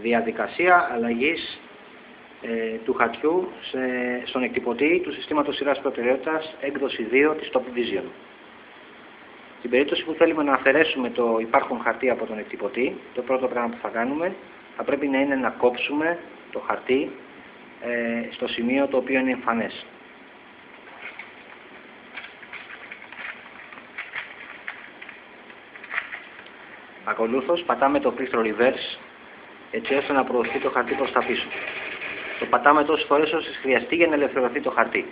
Διαδικασία αλλαγής του χαρτιού στον εκτυπωτή του συστήματος σειράς προτεραιότητας έκδοση 2 της Top Vision. Στην περίπτωση που θέλουμε να αφαιρέσουμε το υπάρχον χαρτί από τον εκτυπωτή, το πρώτο πράγμα που θα κάνουμε θα πρέπει να είναι να κόψουμε το χαρτί στο σημείο το οποίο είναι εμφανές. Ακολούθως πατάμε το πλήκτρο reverse έτσι ώστε να προωθεί το χαρτί προς τα πίσω. Το πατάμε τόσες φορές όσες χρειαστεί για να ελευθερωθεί το χαρτί.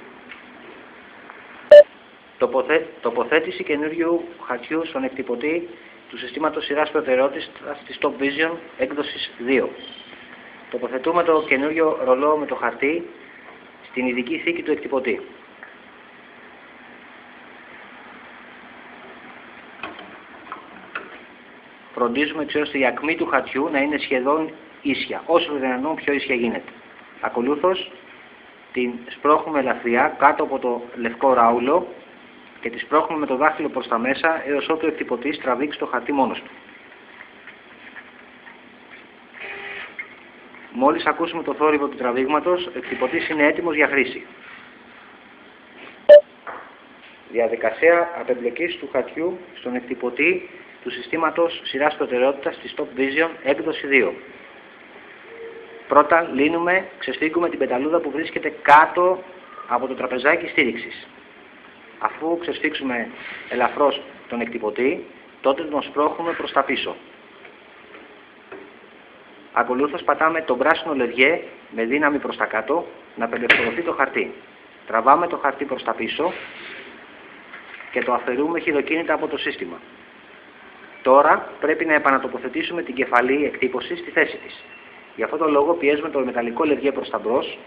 Τοποθέτηση καινούριου χαρτιού στον εκτυπωτή του συστήματος σειράς προτεραιότητας της Top Vision έκδοσης 2. Τοποθετούμε το καινούριο ρολό με το χαρτί στην ειδική θήκη του εκτυπωτή. Φροντίζουμε έτσι ώστε η ακμή του χαρτιού να είναι σχεδόν ίσια, όσο δυνατόν πιο ίσια γίνεται. Ακολούθως την σπρώχνουμε ελαφριά κάτω από το λευκό ράουλο και τη σπρώχνουμε με το δάχτυλο προς τα μέσα έως ότου ο εκτυπωτής τραβήξει το χαρτί μόνος του. Μόλις ακούσουμε το θόρυβο του τραβήγματος, ο εκτυπωτής είναι έτοιμος για χρήση. Διαδικασία απεμπλοκής του χαρτιού στον εκτυπωτή του συστήματος σειράς προτεραιότητας της Top Vision έκδοση 2. Πρώτα ξεσφίγγουμε την πεταλούδα που βρίσκεται κάτω από το τραπεζάκι στήριξης. Αφού ξεσφίξουμε ελαφρώς τον εκτυπωτή, τότε τον σπρώχνουμε προς τα πίσω. Ακολούθως πατάμε το πράσινο λεδιέ με δύναμη προς τα κάτω να απελευθερωθεί το χαρτί. Τραβάμε το χαρτί προς τα πίσω και το αφαιρούμε χειροκίνητα από το σύστημα. Τώρα πρέπει να επανατοποθετήσουμε την κεφαλή εκτύπωση στη θέση της. Γι' αυτό τον λόγο πιέζουμε το μεταλλικό λεδιέ προς τα μπρος,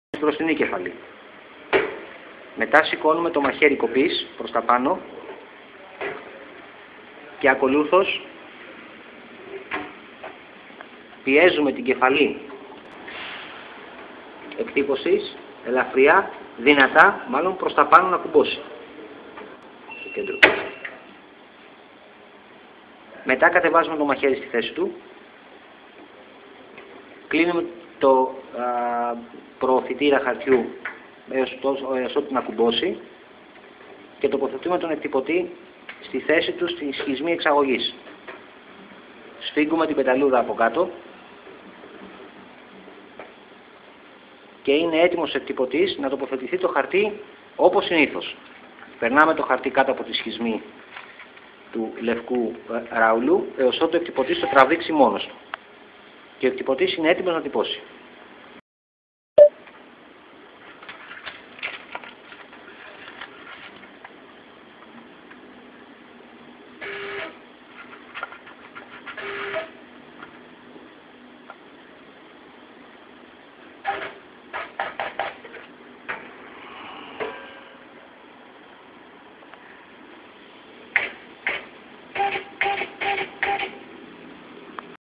στην μπροστινή κεφαλή. Μετά σηκώνουμε το μαχαίρι κοπής προς τα πάνω και ακολούθως πιέζουμε την κεφαλή εκτύπωσης ελαφριά, δυνατά, μάλλον προς τα πάνω να κουμπώσει. Στο κέντρο. Μετά κατεβάζουμε το μαχαίρι στη θέση του, κλείνουμε το προωθητήρα χαρτιού έως ότου να κουμπώσει και τοποθετούμε τον εκτυπωτή στη θέση του στη σχισμή εξαγωγής. Σφίγγουμε την πεταλούδα από κάτω και είναι έτοιμος ο εκτυπωτής να τοποθετηθεί το χαρτί όπως συνήθως. Περνάμε το χαρτί κάτω από τη σχισμή του λευκού ράουλου έως ότου ο εκτυπωτής το τραβήξει μόνος του. Και ο εκτυπωτής είναι έτοιμος να τυπώσει.